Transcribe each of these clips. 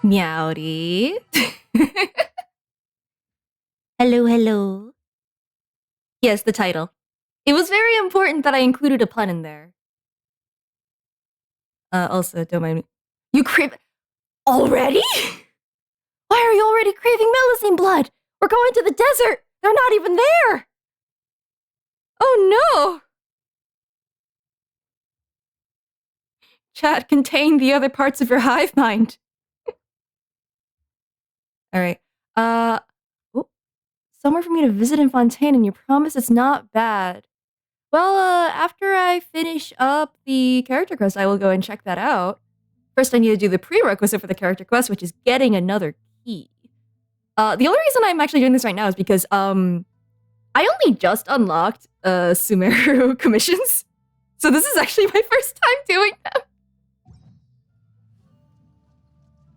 Meowdy. Hello, hello. Yes, the title. It was very important that I included a pun in there. Also, don't mind me. You crave already? Why are you already craving Melusine blood? We're going to the desert. They're not even there. Oh no. Chat, contain the other parts of your hive mind. All right. Somewhere for me to visit in Fontaine, and you promise it's not bad. Well, after I finish up the character quest, I will go and check that out. First, I need to do the prerequisite for the character quest, which is getting another key. The only reason I'm actually doing this right now is because, I only just unlocked, Sumeru commissions. So this is actually my first time doing them.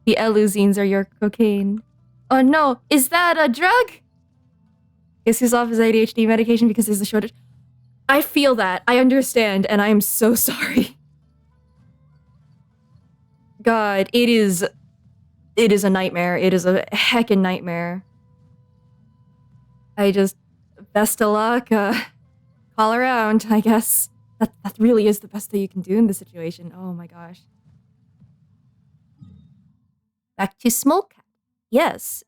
The Eluzines are your cocaine. Oh no, is that a drug? Is he's off his ADHD medication because there's a shortage? I feel that. I understand, and I am so sorry. God, it is a nightmare. It is a heckin' nightmare. Best of luck. Call around, I guess. That really is the best thing you can do in this situation. Oh my gosh. Back to Smokecat. Yes,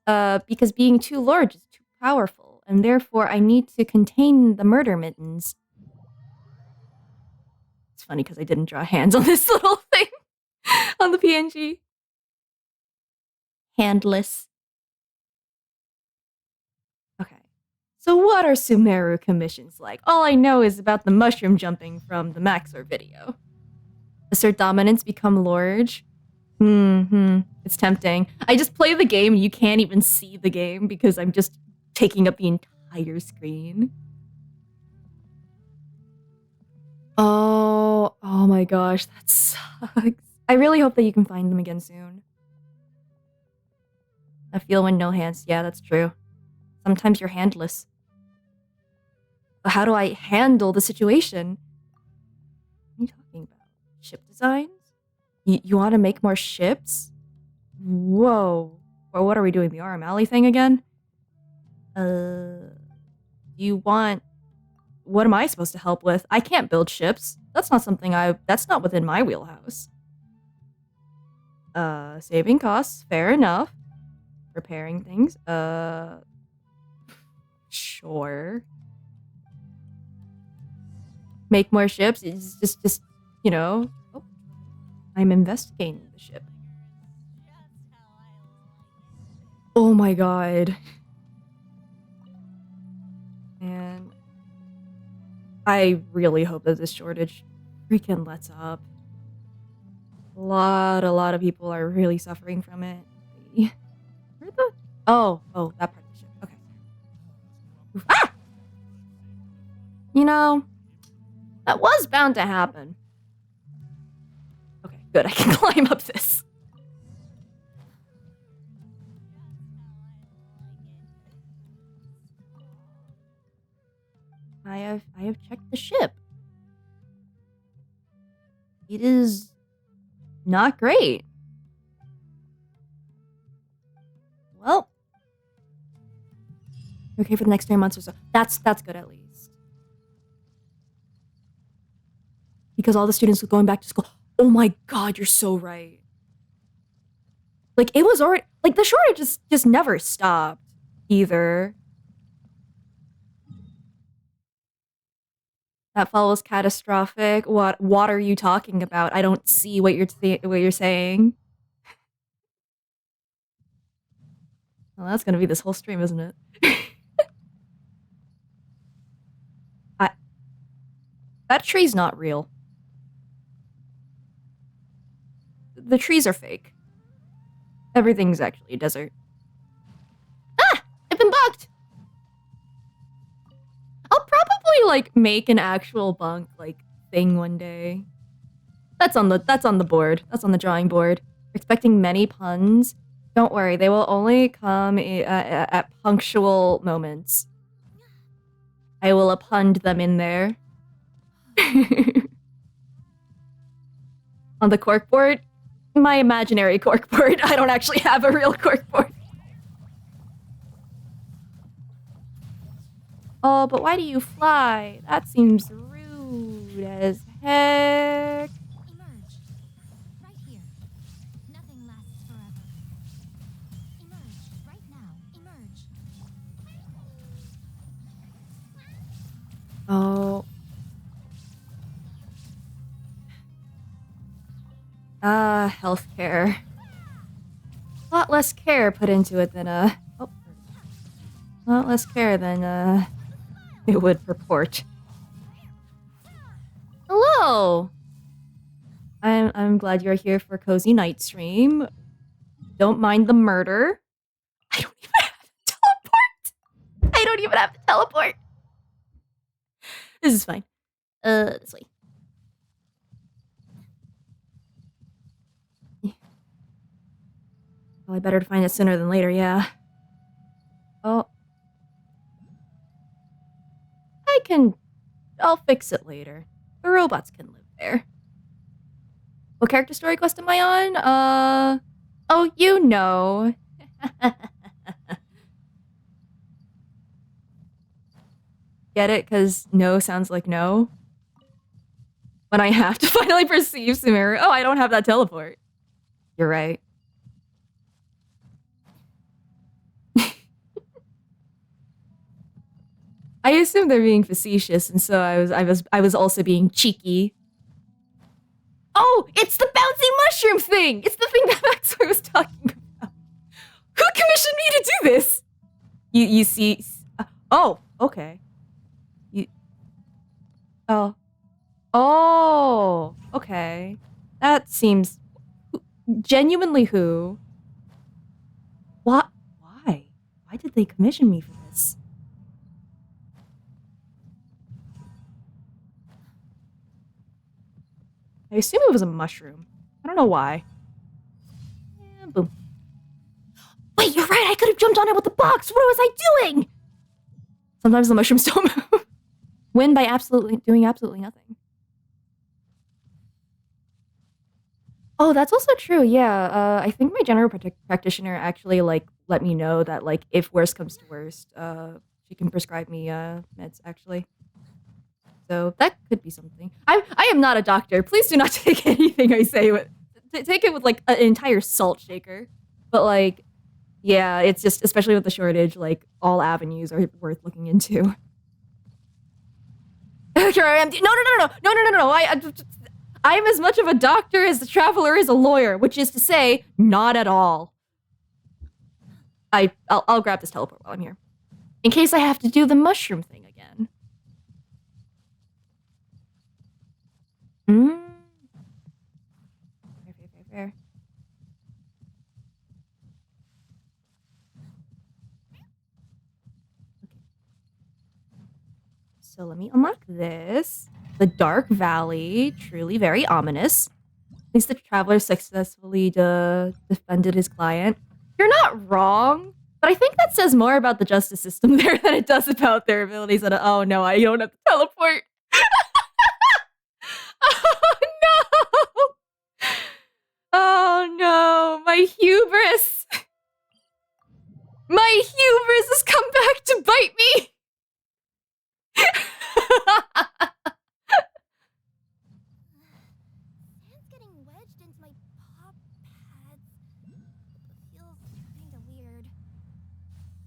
because being too large is too powerful, and therefore I need to contain the murder mittens. It's funny because I didn't draw hands on this little thing on the PNG. Handless. Okay. So what are Sumeru commissions like? All I know is about the mushroom jumping from the Maxor video. Assert dominance, become large. It's tempting. I just play the game and you can't even see the game because I'm just taking up the entire screen. Oh my gosh, that sucks. I really hope that you can find them again soon. I feel when no hands. Yeah, that's true. Sometimes you're handless. But how do I handle the situation? What are you talking about? Ship designs? You want to make more ships? Whoa. Or what are we doing? The RM Alley thing again? You want... What am I supposed to help with? I can't build ships. That's not something that's not within my wheelhouse. Saving costs. Fair enough. Repairing things. Sure. Make more ships. It's just, you know... Oh. I'm investigating the ship. Oh my god. And I really hope that this shortage freaking lets up. A lot of people are really suffering from it. Where the... Oh, that part of the ship. Okay. Oof. Ah! You know, that was bound to happen. Okay, good. I can climb up this. I have checked the ship. It is not great. Well, okay for the next 3 months or so. That's good at least. Because all the students are going back to school. Oh my god, you're so right. Like, it was already... Like, the shortage just never stopped, either. That follows catastrophic. What are you talking about? I don't see what you're saying. Well, that's gonna be this whole stream, isn't it? That tree's not real. The trees are fake. Everything's actually a desert. Ah! I've been bugged! I'll probably, like, make an actual bunk, like, thing one day. That's on the board. That's on the drawing board. Expecting many puns. Don't worry, they will only come at punctual moments. I will append them in there. On the corkboard? My imaginary corkboard. I don't actually have a real corkboard. Oh, but why do you fly? That seems rude as heck. Emerge. Right here. Nothing lasts forever. Emerge. Right now. Emerge. Oh. Healthcare. A lot less care put into it than, a lot less care than, it would purport. Hello! I'm glad you're here for Cozy Night Stream. Don't mind the murder. I don't even have to teleport! I don't even have to teleport! This is fine. This way. Probably better to find it sooner than later, yeah. Oh. I'll fix it later. The robots can live there. What character story quest am I on? Oh, you know. Get it? Because no sounds like no. When I have to finally perceive Sumeru. Oh, I don't have that teleport. You're right. I assume they're being facetious, and so I was also being cheeky. Oh, it's the bouncy mushroom thing! It's the thing that Maxwell was talking about. Who commissioned me to do this? You see... Oh, okay. Oh, okay. That seems... Genuinely who? What? Why? Why did they commission me for this? I assume it was a mushroom. I don't know why. Yeah, boom. Wait, you're right! I could have jumped on it with the box! What was I doing? Sometimes the mushrooms don't move. Win by doing absolutely nothing. Oh, that's also true, yeah. I think my general practitioner actually, like, let me know that, like, if worst comes to worst, she can prescribe me, meds, actually. So that could be something. I am not a doctor. Please do not take anything I say with... Take it with, like, an entire salt shaker. But, like, yeah, it's just, especially with the shortage, like, all avenues are worth looking into. Here I am. No. I'm as much of a doctor as the traveler is a lawyer, which is to say, not at all. I'll grab this teleport while I'm here. In case I have to do the mushroom thing again. Fair. Okay. So let me unlock this. The Dark Valley, truly very ominous. At least the traveler successfully defended his client. You're not wrong, but I think that says more about the justice system there than it does about their abilities. And oh no, I don't have to teleport. Oh no! Oh no, my hubris! My hubris has come back to bite me! Sand's getting wedged into my paw pads. It feels kinda weird.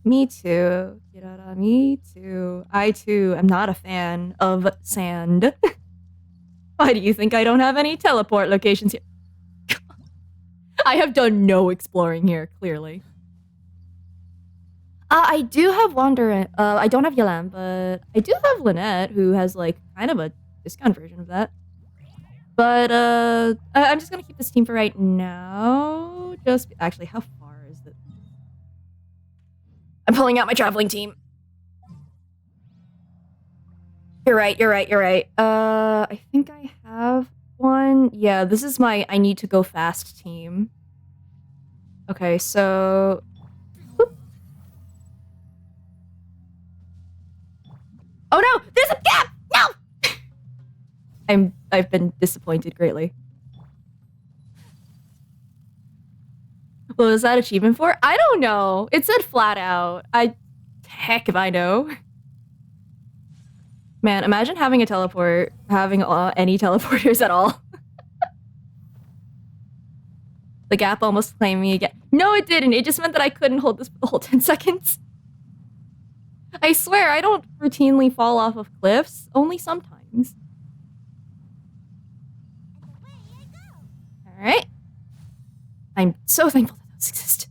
Me too, Kirara, me too. I too am not a fan of sand. Why do you think I don't have any teleport locations here? I have done no exploring here, clearly. I do have Wander. I don't have Yalan, but I do have Lynette, who has, like, kind of a discount version of that. But, I'm just gonna keep this team for right now. Actually, how far is it? I'm pulling out my traveling team. You're right. I think I have one. Yeah, this is my I need to go fast team. Okay, so... Whoop. Oh no! There's a gap! No! I've been disappointed greatly. What was that achievement for? I don't know. It said flat out. Heck if I know. Man, imagine having a teleport, having any teleporters at all. The gap almost claimed me again. No, it didn't. It just meant that I couldn't hold this for the whole 10 seconds. I swear, I don't routinely fall off of cliffs, only sometimes. Alright. I'm so thankful that those exist.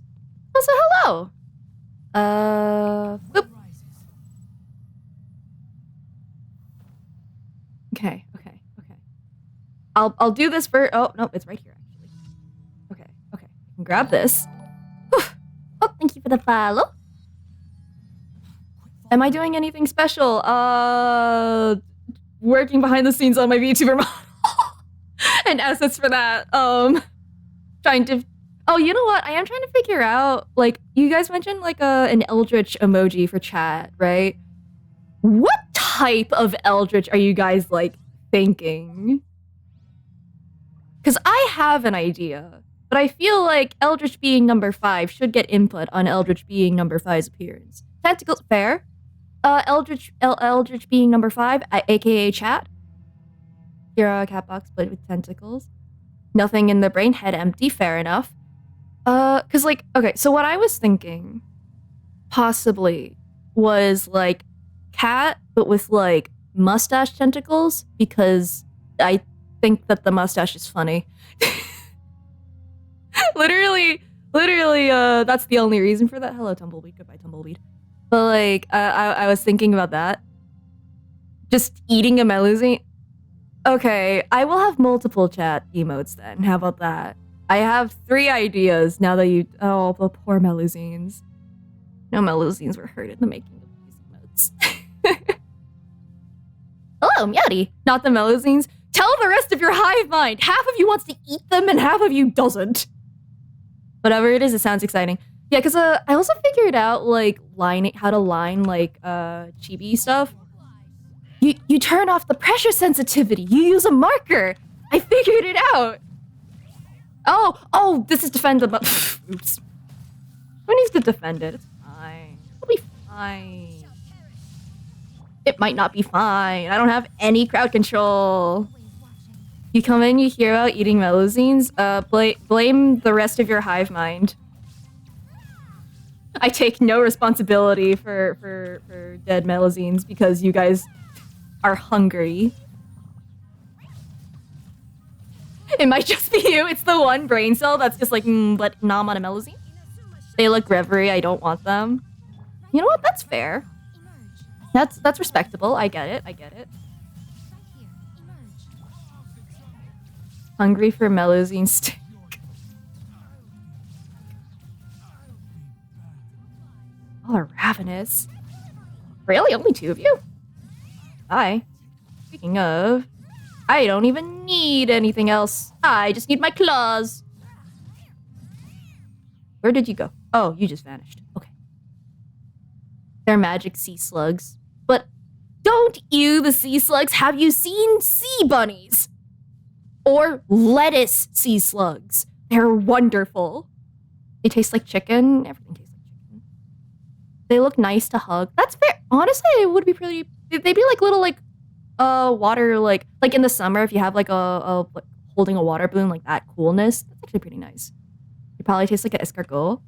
Also, hello! Boop. Okay. I'll do this for- oh, no, it's right here, actually. Okay. I can grab this. Whew. Oh, thank you for the follow. Am I doing anything special? Working behind the scenes on my VTuber model. And assets for that. Trying to... Oh, you know what? I am trying to figure out, like, you guys mentioned, like, an Eldritch emoji for chat, right? What type of Eldritch are you guys, like, thinking? Because I have an idea, but I feel like Eldritch being number 5 should get input on Eldritch being number 5's appearance. Tentacles, fair. Eldritch being number 5, aka chat. Hero, a cat box, but with tentacles. Nothing in the brain, head empty, fair enough. Cause like, okay, so what I was thinking, possibly, was like, cat, but with like, mustache tentacles, because I think that the mustache is funny. literally, that's the only reason for that. Hello, Tumbleweed, goodbye, Tumbleweed. But like, I was thinking about that. Just eating a melusine. Okay, I will have multiple chat emotes then. How about that? I have 3 ideas now that you... Oh, the poor melusines. No, melusines were hurt in the making of these emotes. Hello, Meowdy. Not the melusines. Tell the rest of your hive mind. Half of you wants to eat them and half of you doesn't. Whatever it is, it sounds exciting. Yeah, because I also figured out, like, how to line, like, chibi stuff. You turn off the pressure sensitivity. You use a marker. I figured it out. Oh, this is defend the... Oops. Who needs to defend it? It's fine. It'll be fine. It might not be fine. I don't have any crowd control. You come in, you hear about eating melusines, blame the rest of your hive mind. I take no responsibility for dead melusines because you guys are hungry. It might just be you. It's the one brain cell that's just like, but nom on a melusine. They look reverie. I don't want them. You know what? That's fair. That's respectable. I get it. Hungry for melusine steak. All are ravenous. Really? Only 2 of you? Hi. Speaking of, I don't even need anything else. I just need my claws. Where did you go? Oh, you just vanished. Okay. They're magic sea slugs. But don't you, the sea slugs, have you seen sea bunnies? Or lettuce sea slugs. They're wonderful. They taste like chicken. Everything tastes like chicken. They look nice to hug. That's fair. Honestly, it would be pretty... They'd be like little, like, water, like in the summer, if you have like like holding a water balloon, like that coolness, that's actually pretty nice. You probably taste like an escargot.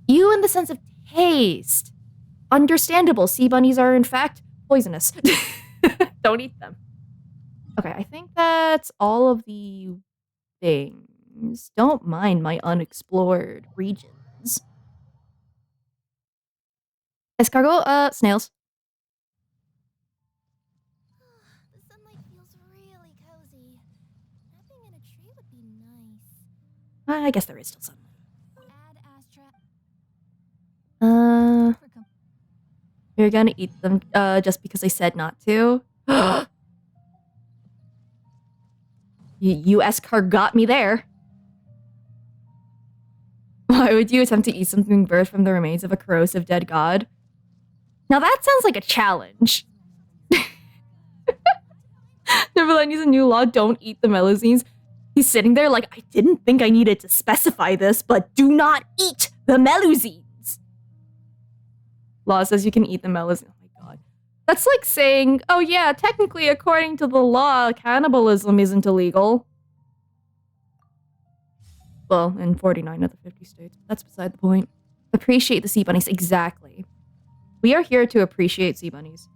You in the sense of taste. Understandable. Sea bunnies are in fact poisonous. Don't eat them. Okay, I think that's all of the things. Don't mind my unexplored regions. Escargot, snails. The sunlight feels really cozy. Napping in a tree would be nice. I guess there is still sunlight. Ad Astra. You're gonna eat them, just because I said not to? You escargot me there. Why would you attempt to eat something birthed from the remains of a corrosive dead god? Now that sounds like a challenge. Neverland needs a new law, don't eat the melusines. He's sitting there like, I didn't think I needed to specify this, but do not eat the melusines. Law says you can eat the melusines. Oh my god. That's like saying, oh yeah, technically according to the law, cannibalism isn't illegal. Well, in 49 of the 50 states. That's beside the point. Appreciate the sea bunnies. Exactly. We are here to appreciate sea bunnies.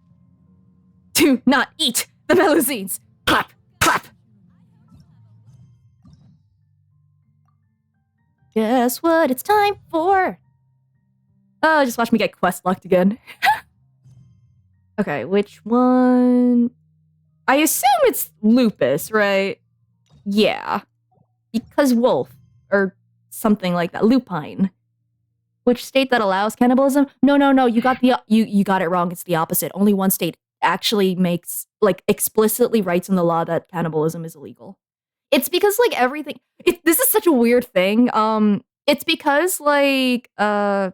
Do not eat the melusines. Clap, clap. Guess what it's time for? Oh, just watch me get quest locked again. Okay, which one? I assume it's lupus, right? Yeah. Because wolf. Or something like that. Lupine. Which state that allows cannibalism? No. You got you got it wrong. It's the opposite. Only one state actually makes, like, explicitly writes in the law that cannibalism is illegal. It's because, like, everything. This is such a weird thing. It's because, like, there's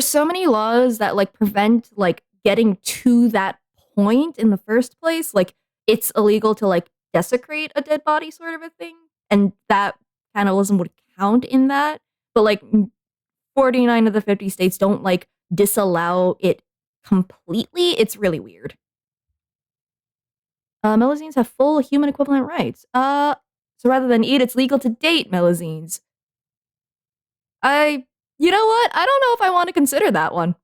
so many laws that, like, prevent, like, getting to that point in the first place. Like, it's illegal to, like, desecrate a dead body, sort of a thing, and that cannibalism would count in that. But, like, 49 of the 50 states don't, like, disallow it completely. It's really weird. Melusines have full human equivalent rights. So rather than eat, it's legal to date melusines. You know what? I don't know if I want to consider that one.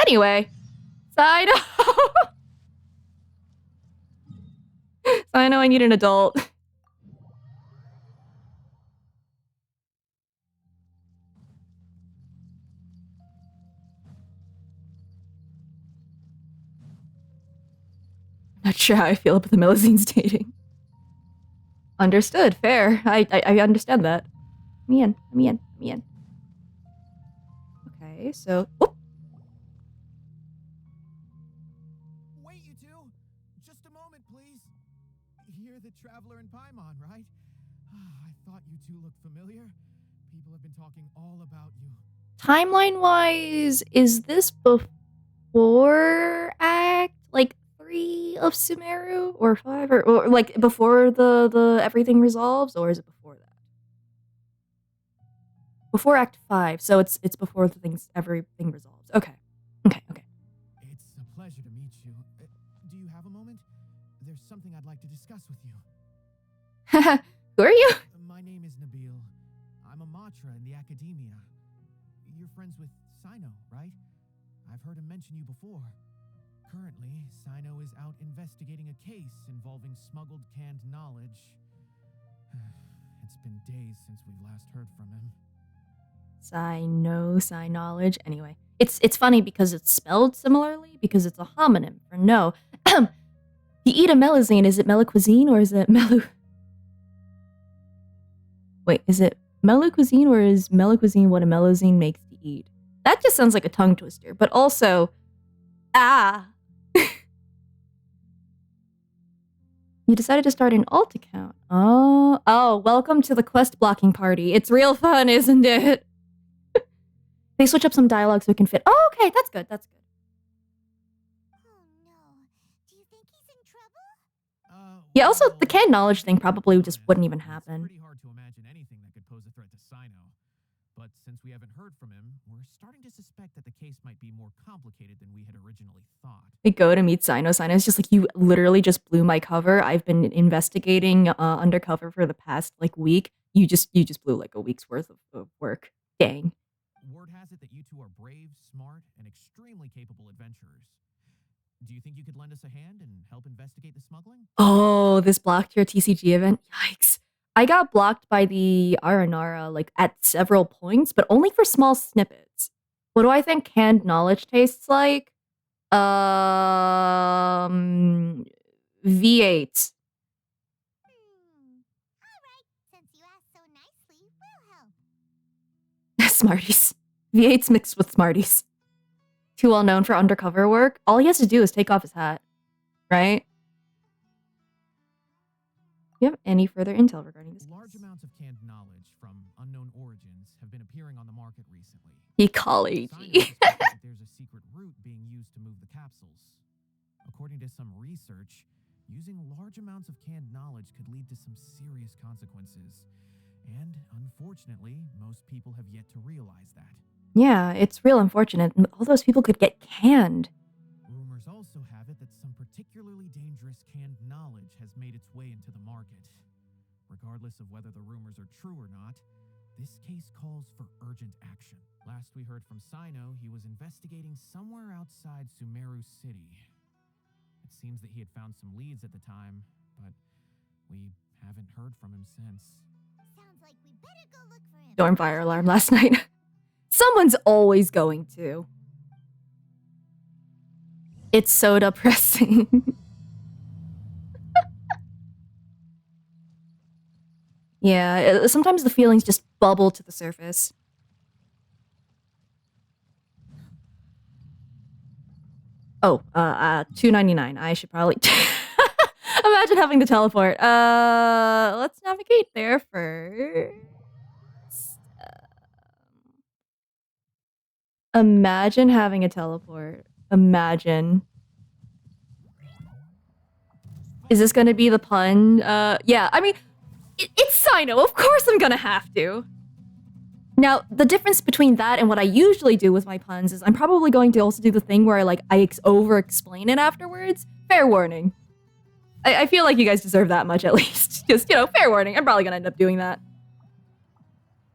Anyway, CyKNOW. CyKNOW, I need an adult. Not sure how I feel about the melusines dating. Understood. Fair. I understand that. Me in. Okay, so... Whoop. Wait, you two! Just a moment, please. You're the traveler in Paimon, right? I thought you two looked familiar. People have been talking all about you. Timeline-wise, is this before Act, like, 3 of Sumeru? Or 5? Or like, before the everything resolves? Or is it before that? Before Act 5, so it's before everything resolves. Okay. It's a pleasure to meet you. Do you have a moment? There's something I'd like to discuss with you. Who are you? My name is Nabil. I'm a Matra in the academia. You're friends with CyKNOW, right? I've heard him mention you before. Currently, CyKNOW is out investigating a case involving smuggled canned knowledge. It's been days since we've last heard from him. CyKnowledge. Anyway, it's funny because it's spelled similarly, because it's a homonym for no. You eat a melusine, is it melucuisine or is it Wait, is it melucuisine or is melucuisine what a melusine makes to eat? That just sounds like a tongue twister, but also... You decided to start an alt account. Oh, welcome to the quest blocking party. It's real fun, isn't it? They switch up some dialogue so it can fit. Oh, okay, that's good. Oh no. Do you think he's in trouble? Yeah, also, the canned knowledge thing probably just wouldn't even happen. It's pretty hard to imagine anything that could pose a threat to CyKNOW. But since we haven't heard from him, we're starting to suspect that the case might be more complicated than we had originally thought. I go to meet CyKNOW. CyKNOW's just like, you literally just blew my cover. I've been investigating undercover for the past, like, week. You just blew, like, a week's worth of work. Dang. Word has it that you two are brave, smart, and extremely capable adventurers. Do you think you could lend us a hand and help investigate the smuggling? Oh, this blocked your TCG event? Yikes. I got blocked by the Aranara, like, at several points, but only for small snippets. What do I think canned knowledge tastes like? V8. Alright, since you asked so nicely, we'll help. Smarties. V8's mixed with Smarties. Too well known for undercover work. All he has to do is take off his hat. Right? Do you have any further intel regarding this? Large amounts of canned knowledge from unknown origins have been appearing on the market recently. Ecology. CyKNOW suspects that there's a secret route being used to move the capsules. According to some research, Using large amounts of canned knowledge could lead to some serious consequences. And unfortunately, most people have yet to realize that. Yeah, it's real unfortunate. All those people could get canned. Rumors also have it that some particularly dangerous canned knowledge has made its way into the market. Regardless of whether the rumors are true or not, this case calls for urgent action. Last we heard from CyKNOW, he was investigating somewhere outside Sumeru City. It seems that he had found some leads at the time, but we haven't heard from him since. Sounds like we better go look for him. Storm fire alarm last night. Someone's always going to. It's so depressing. Yeah, sometimes the feelings just bubble to the surface. Oh, $2.99. I should probably imagine having to teleport. Let's navigate there first. Imagine having a teleport. Imagine. Is this gonna be the pun? Yeah, I mean, it's CyKNOW. Of course I'm gonna have to. Now, the difference between that and what I usually do with my puns is I'm probably going to also do the thing where I over-explain it afterwards. Fair warning. I feel like you guys deserve that much at least. Just, fair warning. I'm probably gonna end up doing that.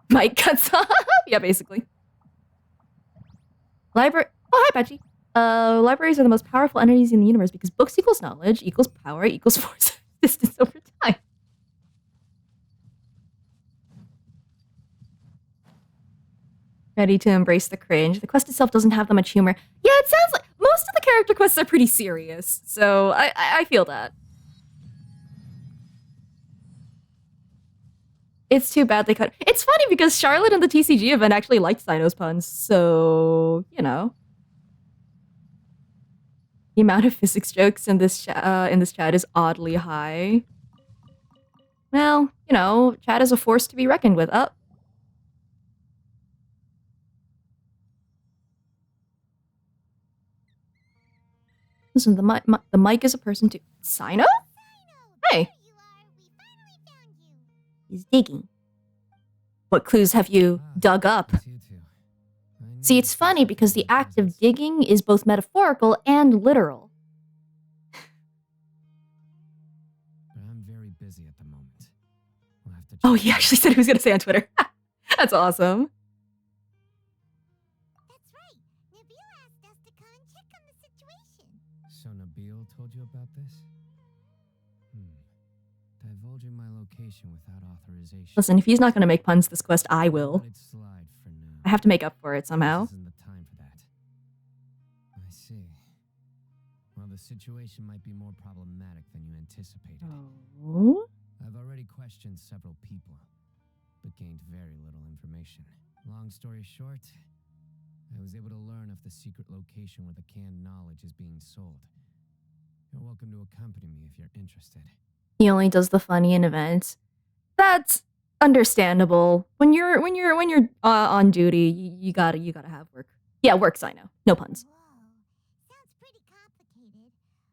Mic cuts off. Yeah, basically. Library. Oh, hi, Patchy. Libraries are the most powerful entities in the universe because books equals knowledge equals power equals force of distance over time. Ready to embrace the cringe. The quest itself doesn't have that much humor. Yeah, it sounds like most of the character quests are pretty serious, so I feel that. It's too bad they cut. It's funny because Charlotte in the TCG event actually liked CyKNOW's puns, so the amount of physics jokes in this chat is oddly high. Well, chat is a force to be reckoned with. Listen, the mic is a person too. CyKNOW? Hey. He's digging. What clues have you dug up? See, it's funny because the act of digging is both metaphorical and literal. I'm very busy at the moment. We'll have to Oh, he actually said he was going to say on Twitter. That's awesome. That's right. Nabil asked us to come and check on the situation. So Nabil told you about this? Divulging my location without authorization. Listen, if he's not going to make puns this quest, I will. Let it slide for now. I have to make up for it somehow. This isn't the time for that. I see. Well, the situation might be more problematic than you anticipated. Oh? I've already questioned several people, but gained very little information. Long story short, I was able to learn of the secret location where the canned knowledge is being sold. You're welcome to accompany me if you're interested. He only does the funny in events. That's understandable. When you're on duty, you gotta have work. Yeah, work, CyKNOW. No puns. Whoa, sounds pretty complicated.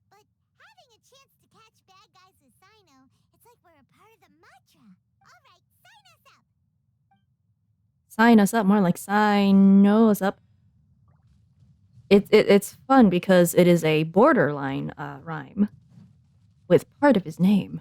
But having a chance to catch bad guys with CyKNOW, it's like we're a part of the mantra. All right, sign us up. Sign us up, more like sign us up. It's fun because it is a borderline rhyme with part of his name.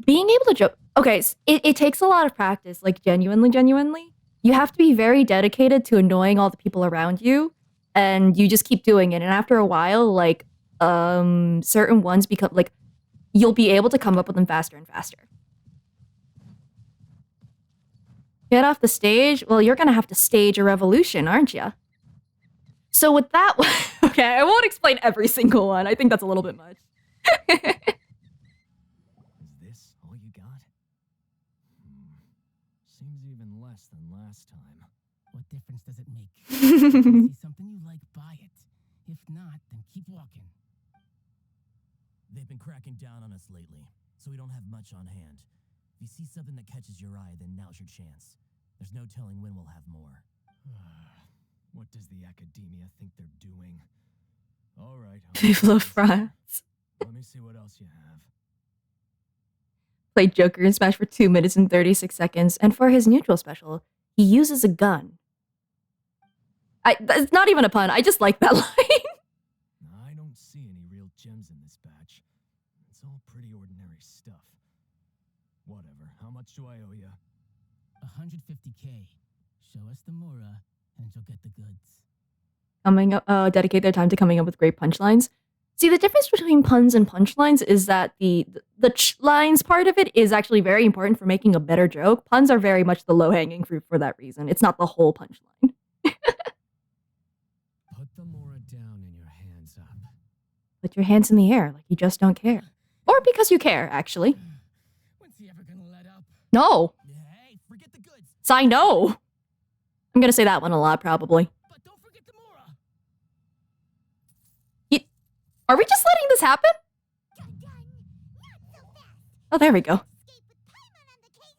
Being able to joke. Okay, it takes a lot of practice, like genuinely. You have to be very dedicated to annoying all the people around you, and you just keep doing it. And after a while, certain ones become, you'll be able to come up with them faster and faster. Get off the stage? Well, you're gonna have to stage a revolution, aren't you? So with that one, okay, I won't explain every single one. I think that's a little bit much. Is this all you got? Seems even less than last time. What difference does it make? If you see something you like, buy it. If not, then keep walking. They've been cracking down on us lately, so we don't have much on hand. If you see something that catches your eye, then now's your chance. There's no telling when we'll have more. What does the academia think they're doing? All right. Vive la France. Let me see what else you have. Played Joker in Smash for 2 minutes and 36 seconds, and for his neutral special, he uses a gun. It's not even a pun, I just like that line. I don't see any real gems in this batch. It's all pretty ordinary stuff. Whatever. How much do I owe you? 150K. Show us the Mura, and you'll get the goods. Coming up, dedicate their time to coming up with great punchlines. See, the difference between puns and punchlines is that the lines part of it is actually very important for making a better joke. Puns are very much the low-hanging fruit for that reason. It's not the whole punchline. Put the Mora down and your hands up. Put your hands in the air like you just don't care. Or because you care, actually. When's he ever gonna let up? No! Hey, forget the goods. CyKNOW! I'm gonna say that one a lot, probably. But don't forget the Mura. Are we just letting this happen? Done. Not so fast. Oh, there we go. Escape with Paimon on the case.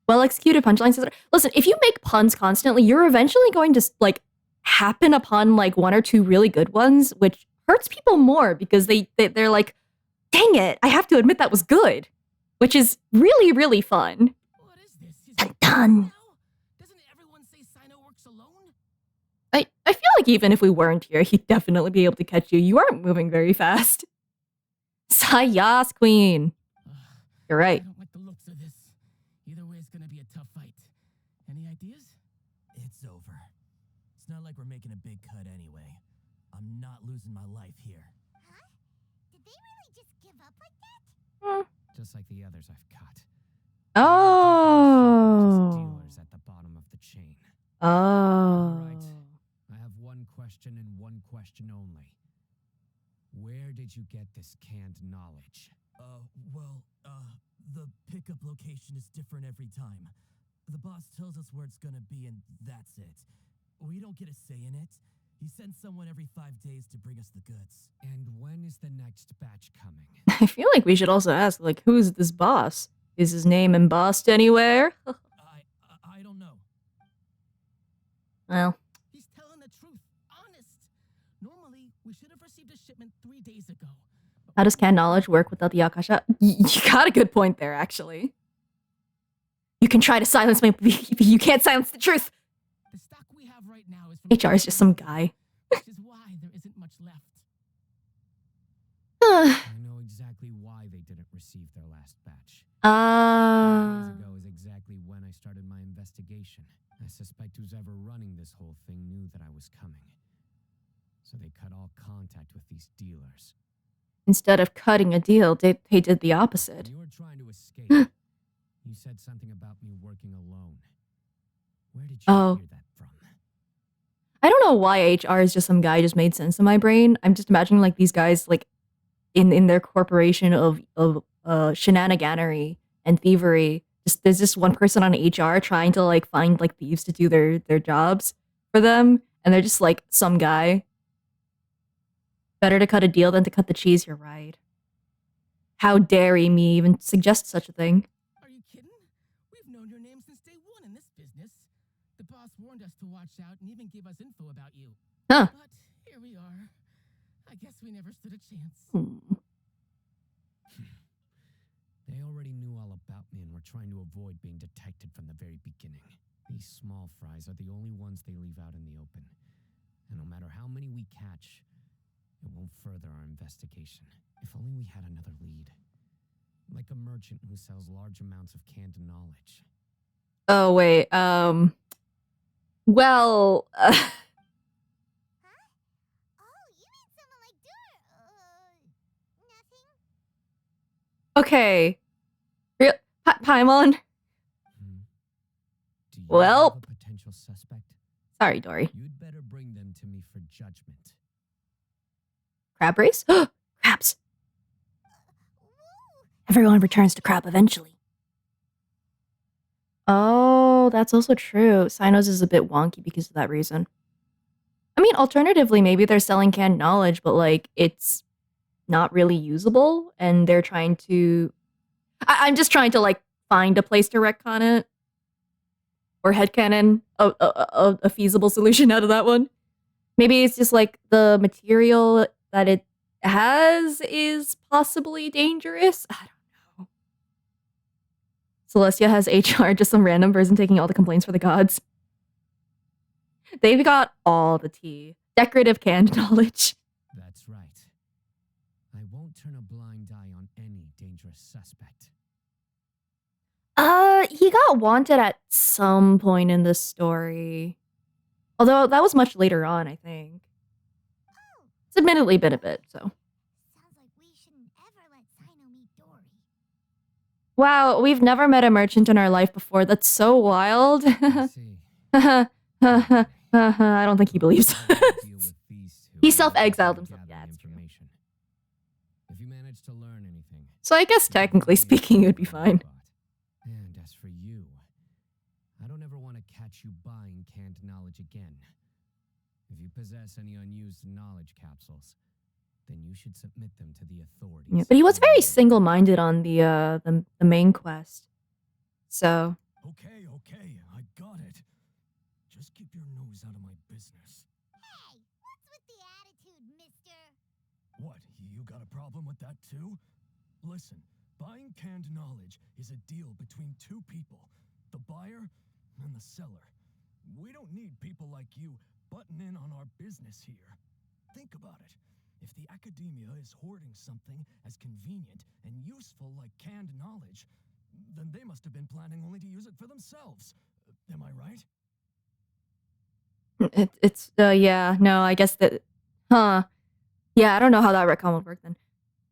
Well executed punchlines. Listen, if you make puns constantly, you're eventually going to like happen upon like one or two really good ones, which hurts people more because they're like, dang it, I have to admit that was good, which is really, really fun. What is this? Dun dun. Now? Doesn't everyone say CyKNOW works alone? I feel like even if we weren't here, he'd definitely be able to catch you. You aren't moving very fast. Yas, queen. You're right. I don't like the looks of this. Either way, it's gonna be a tough fight. Any ideas? It's over. It's not like we're making a big cut anyway. I'm not losing my life here. Huh? Did they really just give up like that? Just like the others I've caught. Oh. Dealers at the bottom of the chain. Oh. Right. I have one question and one question only. Where did you get this canned knowledge? The pickup location is different every time. The boss tells us where it's gonna be and that's it. We don't get a say in it. He sends someone every 5 days to bring us the goods. And when is the next batch coming? I feel like we should also ask, like, who's this boss? Is his name embossed anywhere? I don't know. Well, He's telling the truth. Honest. Normally, we should have received a shipment 3 days ago. how does canned knowledge work without the Akasha? You got a good point there, actually. You can try to silence me, but you can't silence the truth. The stock we have right now is from HR is just some guy. which is why there isn't much left. I know exactly why they didn't receive their last batch. 3 days ago is exactly when I started my investigation. I suspect who's ever running this whole thing knew that I was coming. So they cut all contact with these dealers. Instead of cutting a deal, they did the opposite. When you were trying to escape, you said something about me working alone. Where did you Oh. hear that from? I don't know why HR is just some guy just made sense in my brain. I'm just imagining like these guys like in their corporation of shenaniganery and thievery. Just there's just one person on HR trying to like find like thieves to do their jobs for them, and they're just like some guy. Better to cut a deal than to cut the cheese, you're right. How dare me even suggest such a thing? Are you kidding? We've known your name since day one in this business. The boss warned us to watch out and even gave us info about you. Huh. But here we are. I guess we never stood a chance. They already knew all about me and were trying to avoid being detected from the very beginning. These small fries are the only ones they leave out in the open. And no matter how many we catch, it won't further our investigation. If only we had another lead. Like a merchant who sells large amounts of canned knowledge. Oh wait, well, Huh? Oh, you mean someone like nothing? okay. Paimon. Do you Well. have a potential suspect? Sorry, Dory. You'd better bring them to me for judgment. Crab race? Crabs. Woo! Everyone returns to crab eventually. Oh, that's also true. CyKNOW's is a bit wonky because of that reason. I mean, alternatively, maybe they're selling canned knowledge, but like it's not really usable, and they're trying to. I'm just trying to like find a place to retcon it. or headcanon a feasible solution out of that one. Maybe it's just like the material that it has is possibly dangerous. I don't know. Celestia has HR, just some random person taking all the complaints for the gods. They've got all the tea. Decorative canned knowledge. That's right. I won't turn a blind eye on any dangerous suspect. He got wanted at some point in this story. Although that was much later on, I think. It's admittedly been a bit, so. Sounds like we shouldn't ever let CyKNOW meet Dory. Wow, we've never met a merchant in our life before. That's so wild. I see. I don't think he believes I'll us. deal with these two He and self-exiled gather himself. the Yeah, it's true. information. If you manage to learn anything, So I guess technically speaking, it would be fine. And as for you, I don't ever want to catch you buying canned knowledge again. If you possess any unused knowledge capsules, then you should submit them to the authorities. Yeah, but he was very single-minded on the main quest. So Okay, I got it. Just keep your nose out of my business. Hey, what's with the attitude, mister? What, you got a problem with that too? Listen, buying canned knowledge is a deal between two people, the buyer and the seller. We don't need people like you butting in on our business here. Think about it. If the academia is hoarding something as convenient and useful like canned knowledge, then they must have been planning only to use it for themselves. Am I right? it's yeah, no, I guess that, huh? Yeah, I don't know how that retcon would work then.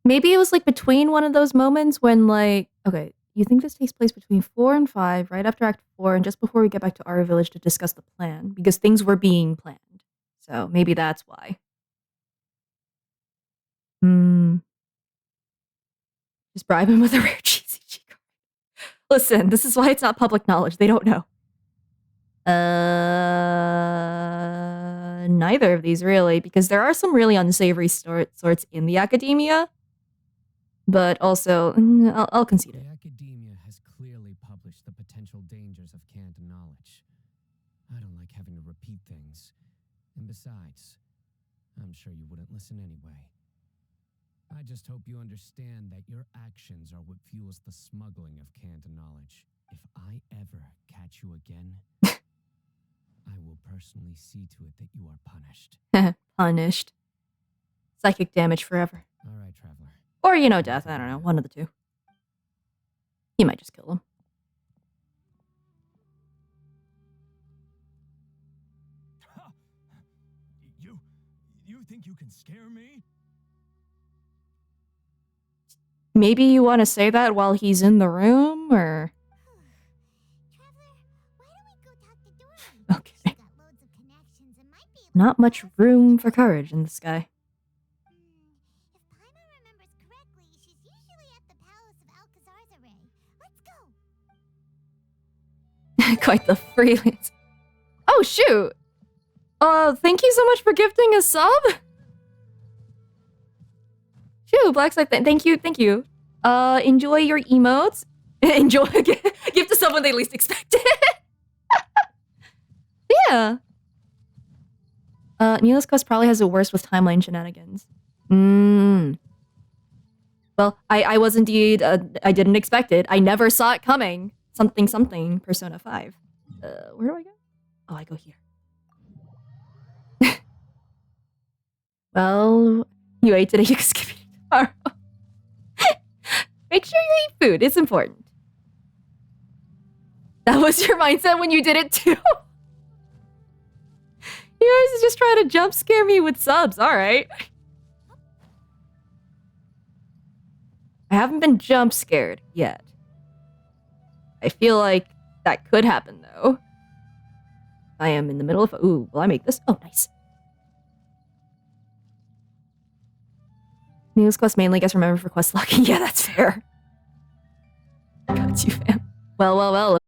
Maybe it was like between one of those moments when like, okay, you think this takes place between 4 and 5, right after Act 4, and just before we get back to our village to discuss the plan, because things were being planned. So maybe that's why. Just bribe him with a rare GCG card. Listen, this is why it's not public knowledge. They don't know. Neither of these really, because there are some really unsavory sorts in the academia. But also, I'll concede it. The academia has clearly published the potential dangers of canned knowledge. I don't like having to repeat things. And besides, I'm sure you wouldn't listen anyway. I just hope you understand that your actions are what fuels the smuggling of canned knowledge. If I ever catch you again, I will personally see to it that you are punished. Punished. Psychic damage forever. All right, traveler. Or, death. I don't know. One of the two. He might just kill him. You think you can scare me? Maybe you want to say that while he's in the room, or... Traveler, why don't we go talk to Dory? Okay. She's got loads of connections and might be able Not to much tell us room for courage in this guy. If Paimon remembers correctly, she's usually at the Palace of Alcazar's. Let's go. Quite the freelance. Oh, shoot! Thank you so much for gifting a sub? Shoot, Blackside, thank you. Enjoy your emotes. Enjoy, give to someone they least expected. Yeah. Neela's quest probably has it worse with timeline shenanigans. Well, I was indeed, I didn't expect it. I never saw it coming. Something, Persona 5. Where do I go? Oh, I go here. Well, you ate today, you can skip it tomorrow. Make sure you eat food, it's important. That was your mindset when you did it too? You guys just trying to jump scare me with subs, alright. I haven't been jump scared yet. I feel like that could happen though. I am in the middle of, ooh, will I make this? Oh, nice. News quest mainly gets remembered for quest locking. Yeah, that's fair. Got you, fam. Well.